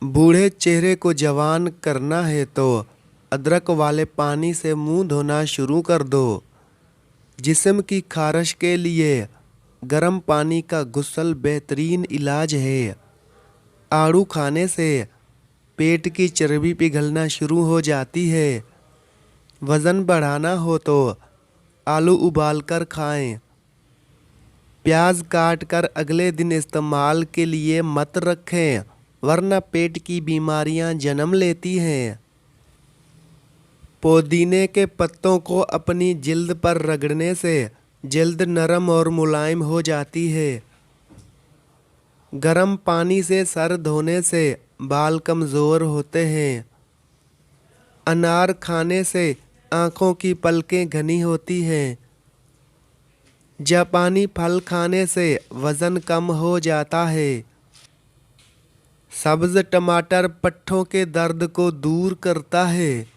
बूढ़े चेहरे को जवान करना है तो अदरक वाले पानी से मुंह धोना शुरू कर दो। जिस्म की खारिश के लिए गर्म पानी का गुस्ल बेहतरीन इलाज है। आड़ू खाने से पेट की चर्बी पिघलना शुरू हो जाती है। वज़न बढ़ाना हो तो आलू उबाल कर खाएं। प्याज काट कर अगले दिन इस्तेमाल के लिए मत रखें, वरना पेट की बीमारियां जन्म लेती हैं। पुदीने के पत्तों को अपनी जिल्द पर रगड़ने से जिल्द नरम और मुलायम हो जाती है। गर्म पानी से सर धोने से बाल कमज़ोर होते हैं। अनार खाने से आँखों की पलकें घनी होती हैं। जापानी फल खाने से वज़न कम हो जाता है। सब्ज़ टमाटर पट्ठों के दर्द को दूर करता है।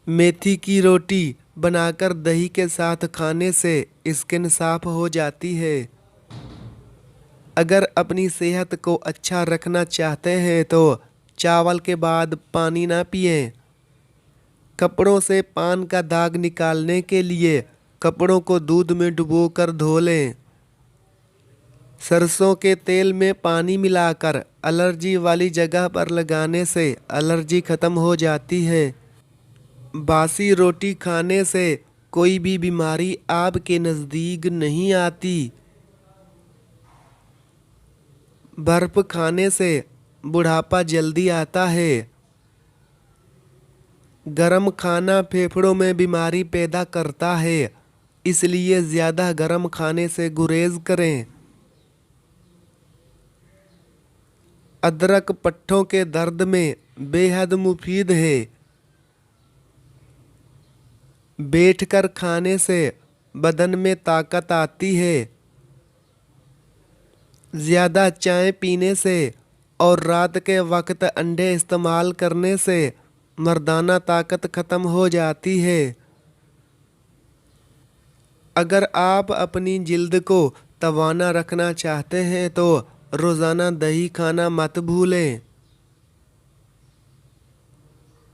मेथी की रोटी बनाकर दही के साथ खाने से स्किन साफ हो जाती है। अगर अपनी सेहत को अच्छा रखना चाहते हैं तो चावल के बाद पानी ना पिएं। कपड़ों से पान का दाग निकालने के लिए कपड़ों को दूध में डुबोकर धो लें। सरसों के तेल में पानी मिलाकर एलर्जी वाली जगह पर लगाने से एलर्जी खत्म हो जाती है। बासी रोटी खाने से कोई भी बीमारी आपके नज़दीक नहीं आती। बर्फ खाने से बुढ़ापा जल्दी आता है। गरम खाना फेफड़ों में बीमारी पैदा करता है, इसलिए ज़्यादा गरम खाने से गुरेज करें। अदरक पट्ठों के दर्द में बेहद मुफीद है। बैठकर खाने से बदन में ताकत आती है। ज़्यादा चाय पीने से और रात के वक्त अंडे इस्तेमाल करने से मर्दाना ताकत ख़त्म हो जाती है। अगर आप अपनी जिल्द को तवाना रखना चाहते हैं तो रोज़ाना दही खाना मत भूलें।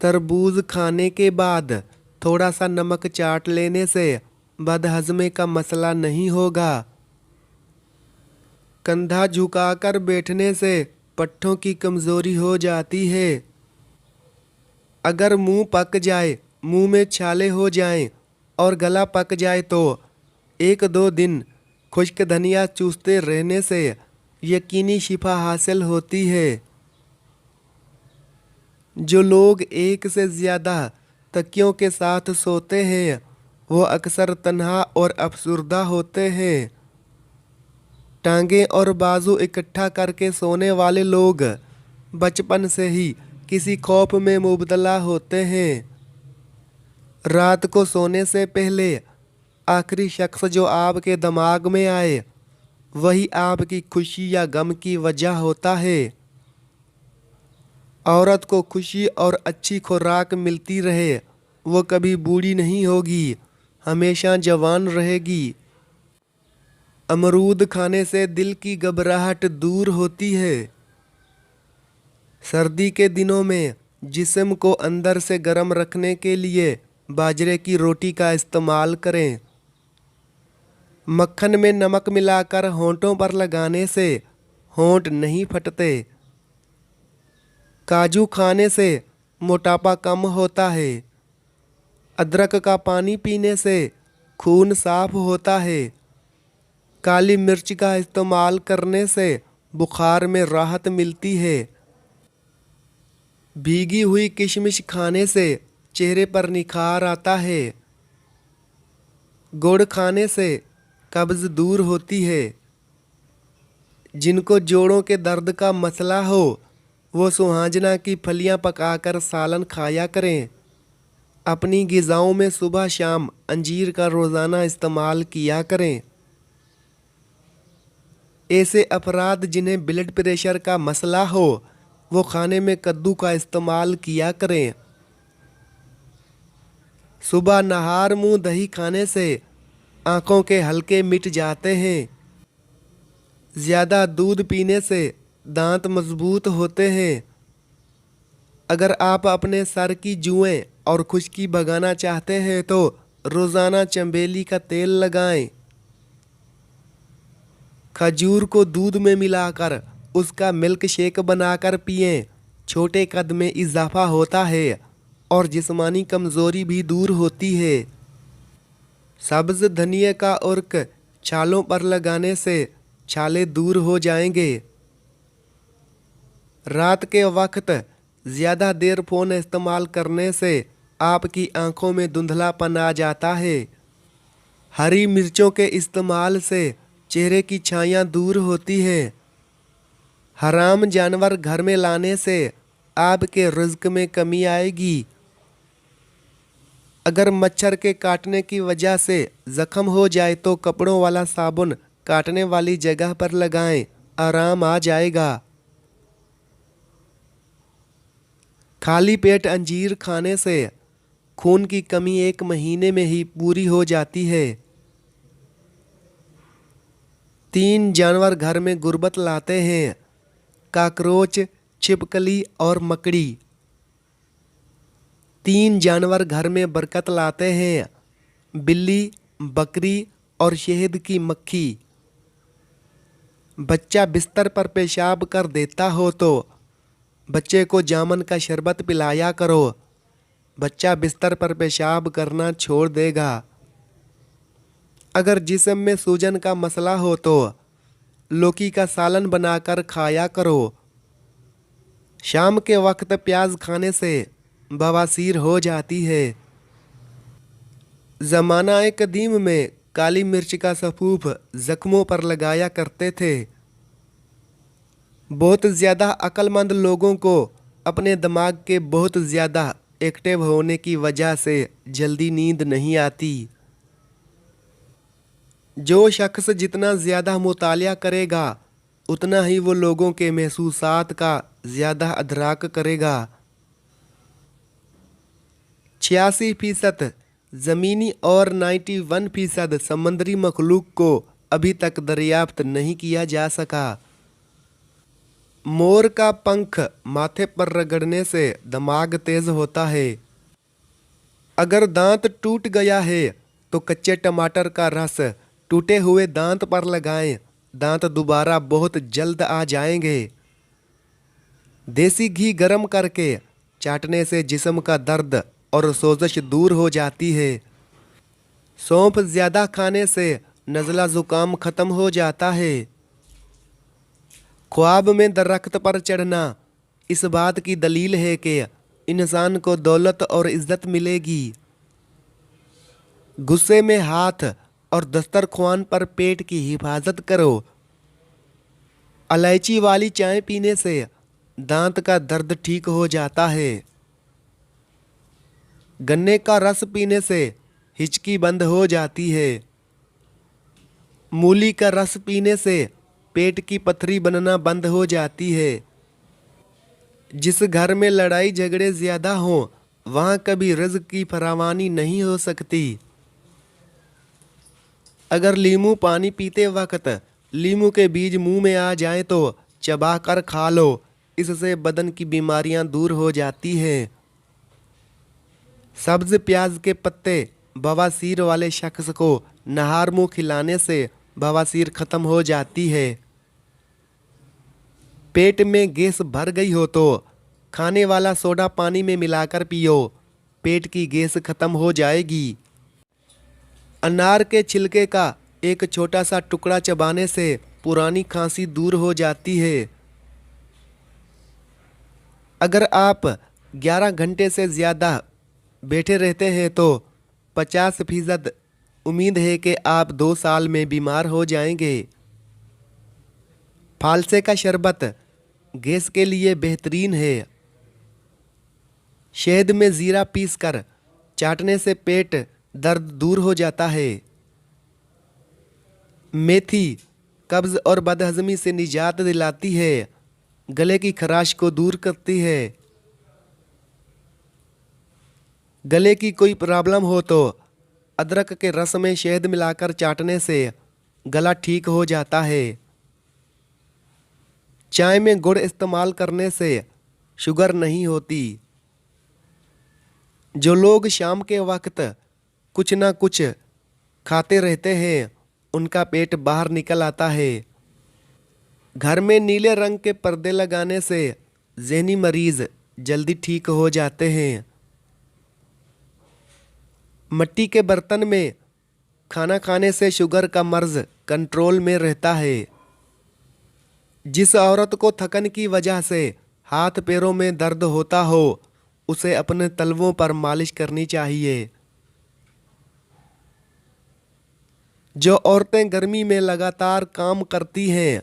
तरबूज खाने के बाद थोड़ा सा नमक चाट लेने से बदहज़मी का मसला नहीं होगा। कंधा झुकाकर बैठने से पट्ठों की कमज़ोरी हो जाती है। अगर मुंह पक जाए, मुंह में छाले हो जाएं और गला पक जाए तो 1-2 दिन खुश्क धनिया चूसते रहने से यकीनी शिफा हासिल होती है। जो लोग एक से ज़्यादा तकियों के साथ सोते हैं वो अक्सर तन्हा और अफसुर्दा होते हैं। टांगें और बाजू इकट्ठा करके सोने वाले लोग बचपन से ही किसी खौफ में मुब्तला होते हैं। रात को सोने से पहले आखिरी शख्स जो आपके दिमाग में आए वही आपकी खुशी या गम की वजह होता है। औरत को खुशी और अच्छी खुराक मिलती रहे, वो कभी बूढ़ी नहीं होगी, हमेशा जवान रहेगी। अमरूद खाने से दिल की घबराहट दूर होती है। सर्दी के दिनों में जिस्म को अंदर से गर्म रखने के लिए बाजरे की रोटी का इस्तेमाल करें। मक्खन में नमक मिलाकर होंठों पर लगाने से होंठ नहीं फटते। काजू खाने से मोटापा कम होता है। अदरक का पानी पीने से खून साफ होता है। काली मिर्च का इस्तेमाल करने से बुखार में राहत मिलती है। भीगी हुई किशमिश खाने से चेहरे पर निखार आता है। गुड़ खाने से कब्ज़ दूर होती है। जिनको जोड़ों के दर्द का मसला हो वो सुहाजना की फलियां पकाकर सालन खाया करें। अपनी ग़िज़ाओं में सुबह शाम अंजीर का रोज़ाना इस्तेमाल किया करें। ऐसे अफराद जिन्हें ब्लड प्रेशर का मसला हो वो खाने में कद्दू का इस्तेमाल किया करें। सुबह नहार मुंह दही खाने से आँखों के हल्के मिट जाते हैं। ज़्यादा दूध पीने से दांत मजबूत होते हैं। अगर आप अपने सर की जुएं और खुश्की भगाना चाहते हैं तो रोजाना चमेली का तेल लगाएं। खजूर को दूध में मिलाकर उसका मिल्क शेक बनाकर पिएं। छोटे कद में इजाफा होता है और जिस्मानी कमजोरी भी दूर होती है। सब्ज धनिया का उर्क छालों पर लगाने से छाले दूर हो जाएंगे। रात के वक्त ज़्यादा देर फ़ोन इस्तेमाल करने से आपकी आंखों में धुंधलापन आ जाता है। हरी मिर्चों के इस्तेमाल से चेहरे की छाइयाँ दूर होती है। हराम जानवर घर में लाने से आपके रिज्क में कमी आएगी। अगर मच्छर के काटने की वजह से जख्म हो जाए तो कपड़ों वाला साबुन काटने वाली जगह पर लगाएं, आराम आ जाएगा। खाली पेट अंजीर खाने से खून की कमी 1 महीने में ही पूरी हो जाती है। 3 जानवर घर में गुर्बत लाते हैं: काकरोच, छिपकली और मकड़ी। 3 जानवर घर में बरकत लाते हैं: बिल्ली, बकरी और शहद की मक्खी। बच्चा बिस्तर पर पेशाब कर देता हो तो बच्चे को जामुन का शरबत पिलाया करो। बच्चा बिस्तर पर पेशाब करना छोड़ देगा। अगर जिस्म में सूजन का मसला हो तो लौकी का सालन बनाकर खाया करो। शाम के वक्त प्याज खाने से बवासीर हो जाती है। ज़माना कदीम में काली मिर्च का सफूफ जख्मों पर लगाया करते थे। बहुत ज़्यादा अक्लमंद लोगों को अपने दिमाग के बहुत ज़्यादा एक्टिव होने की वजह से जल्दी नींद नहीं आती। जो शख्स जितना ज़्यादा मुतालिया करेगा उतना ही वो लोगों के महसूसात का ज़्यादा अदराक करेगा। 86% ज़मीनी और 91% समुद्री मखलूक को अभी तक दरियाफ्त नहीं किया जा सका। मोर का पंख माथे पर रगड़ने से दिमाग तेज होता है। अगर दांत टूट गया है तो कच्चे टमाटर का रस टूटे हुए दांत पर लगाएं, दांत दोबारा बहुत जल्द आ जाएंगे। देसी घी गर्म करके चाटने से जिस्म का दर्द और सोजश दूर हो जाती है। सौंफ ज़्यादा खाने से नज़ला ज़ुकाम ख़त्म हो जाता है। ख्वाब में दरख्त पर चढ़ना इस बात की दलील है कि इंसान को दौलत और इज्जत मिलेगी। गुस्से में हाथ और दस्तरख्वान पर पेट की हिफाजत करो। इलायची वाली चाय पीने से दांत का दर्द ठीक हो जाता है। गन्ने का रस पीने से हिचकी बंद हो जाती है। मूली का रस पीने से पेट की पथरी बनना बंद हो जाती है। जिस घर में लड़ाई झगड़े ज़्यादा हों वहाँ कभी रिज़्क की फरावानी नहीं हो सकती। अगर लीमू पानी पीते वक्त लीमू के बीज मुंह में आ जाएं तो चबा कर खा लो, इससे बदन की बीमारियां दूर हो जाती हैं। सब्ज प्याज के पत्ते बवासीर वाले शख्स को नहार मुंह खिलाने से बवासीर ख़त्म हो जाती है। पेट में गैस भर गई हो तो खाने वाला सोडा पानी में मिलाकर पियो, पेट की गैस ख़त्म हो जाएगी। अनार के छिलके का एक छोटा सा टुकड़ा चबाने से पुरानी खांसी दूर हो जाती है। अगर आप 11 घंटे से ज़्यादा बैठे रहते हैं तो 50% उम्मीद है कि आप 2 साल में बीमार हो जाएंगे। फालसे का शरबत गैस के लिए बेहतरीन है। शहद में ज़ीरा पीसकर चाटने से पेट दर्द दूर हो जाता है। मेथी कब्ज़ और बदहज़मी से निजात दिलाती है, गले की खराश को दूर करती है। गले की कोई प्रॉब्लम हो तो अदरक के रस में शहद मिलाकर चाटने से गला ठीक हो जाता है। चाय में गुड़ इस्तेमाल करने से शुगर नहीं होती। जो लोग शाम के वक्त कुछ ना कुछ खाते रहते हैं उनका पेट बाहर निकल आता है। घर में नीले रंग के पर्दे लगाने से ज़हनी मरीज जल्दी ठीक हो जाते हैं। मिट्टी के बर्तन में खाना खाने से शुगर का मर्ज कंट्रोल में रहता है। जिस औरत को थकन की वजह से हाथ पैरों में दर्द होता हो उसे अपने तलवों पर मालिश करनी चाहिए। जो औरतें गर्मी में लगातार काम करती हैं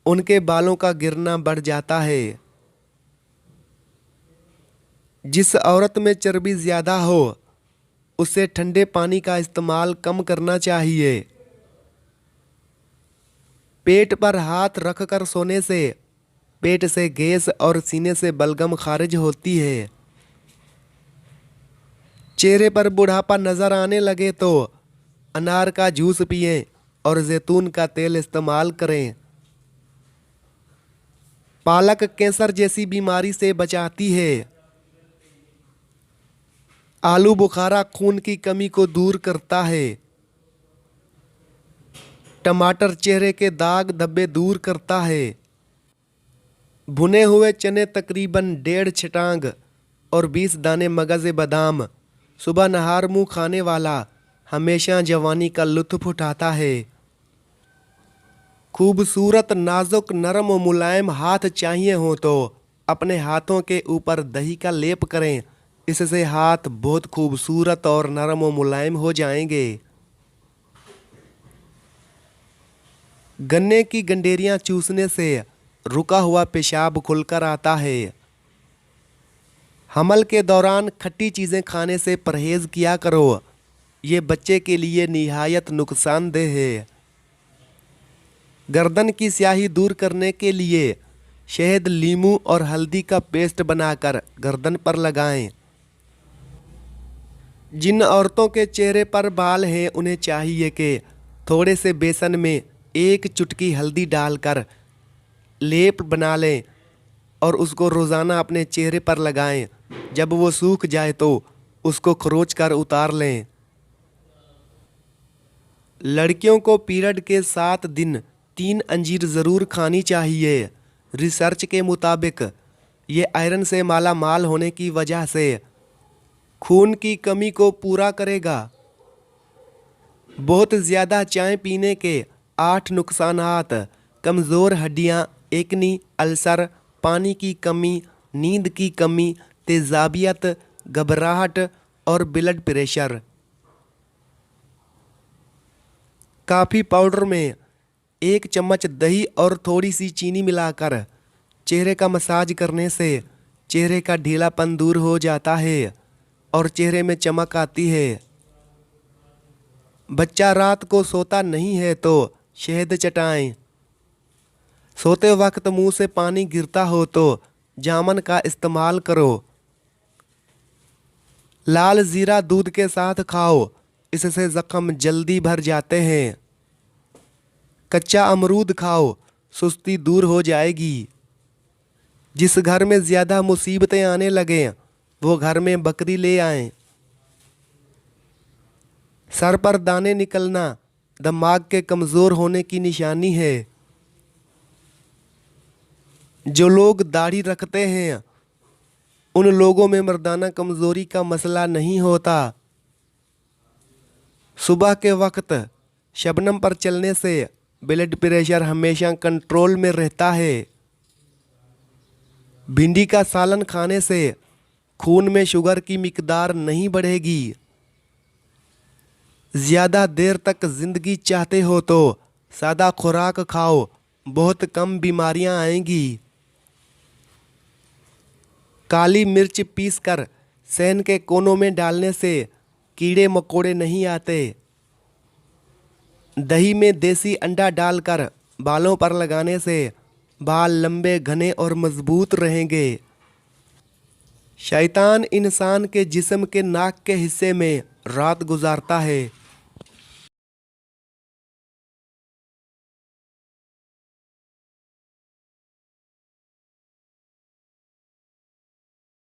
उनके बालों का गिरना बढ़ जाता है। जिस औरत में चर्बी ज़्यादा हो उसे ठंडे पानी का इस्तेमाल कम करना चाहिए। पेट पर हाथ रखकर सोने से पेट से गैस और सीने से बलगम खारिज होती है। चेहरे पर बुढ़ापा नज़र आने लगे तो अनार का जूस पिएं और जैतून का तेल इस्तेमाल करें। पालक कैंसर जैसी बीमारी से बचाती है। आलू बुखारा खून की कमी को दूर करता है। टमाटर चेहरे के दाग धब्बे दूर करता है। भुने हुए चने तकरीबन 1.5 छटांग और 20 दाने मगज़ बादाम सुबह नहार मुँह खाने वाला हमेशा जवानी का लुत्फ़ उठाता है। खूबसूरत नाजुक नरम और मुलायम हाथ चाहिए हो तो अपने हाथों के ऊपर दही का लेप करें। इससे हाथ बहुत खूबसूरत और नरम और मुलायम हो जाएंगे। गन्ने की गंडेरियां चूसने से रुका हुआ पेशाब खुलकर आता है। हमल के दौरान खट्टी चीज़ें खाने से परहेज़ किया करो। ये बच्चे के लिए निहायत नुकसानदेह है। गर्दन की स्याही दूर करने के लिए शहद लीमू और हल्दी का पेस्ट बनाकर गर्दन पर लगाएं। जिन औरतों के चेहरे पर बाल हैं उन्हें चाहिए कि थोड़े से बेसन में 1 चुटकी हल्दी डालकर लेप बना लें और उसको रोज़ाना अपने चेहरे पर लगाएं। जब वो सूख जाए तो उसको खरोंच कर उतार लें। लड़कियों को पीरियड के 7 दिन 3 अंजीर ज़रूर खानी चाहिए। रिसर्च के मुताबिक ये आयरन से माला माल होने की वजह से खून की कमी को पूरा करेगा। बहुत ज़्यादा चाय पीने के 8 नुकसानात: कमज़ोर हड्डियाँ, एकनी, अल्सर, पानी की कमी, नींद की कमी, तेज़ाबियत, घबराहट और ब्लड प्रेशर। कॉफ़ी पाउडर में 1 चम्मच दही और थोड़ी सी चीनी मिलाकर चेहरे का मसाज करने से चेहरे का ढीलापन दूर हो जाता है और चेहरे में चमक आती है। बच्चा रात को सोता नहीं है तो शहद चटाएं। सोते वक्त मुंह से पानी गिरता हो तो जामुन का इस्तेमाल करो। लाल जीरा दूध के साथ खाओ, इससे जख्म जल्दी भर जाते हैं। कच्चा अमरूद खाओ, सुस्ती दूर हो जाएगी। जिस घर में ज़्यादा मुसीबतें आने लगें वो घर में बकरी ले आएं। सर पर दाने निकलना दिमाग के कमज़ोर होने की निशानी है। जो लोग दाढ़ी रखते हैं उन लोगों में मर्दाना कमज़ोरी का मसला नहीं होता। सुबह के वक्त शबनम पर चलने से ब्लड प्रेशर हमेशा कंट्रोल में रहता है। भिंडी का सालन खाने से खून में शुगर की मिकदार नहीं बढ़ेगी। ज़्यादा देर तक ज़िंदगी चाहते हो तो सादा खुराक खाओ, बहुत कम बीमारियां आएंगी। काली मिर्च पीसकर सहन के कोनों में डालने से कीड़े मकोड़े नहीं आते। दही में देसी अंडा डालकर बालों पर लगाने से बाल लंबे, घने और मजबूत रहेंगे। शैतान इंसान के जिस्म के नाक के हिस्से में रात गुजारता है।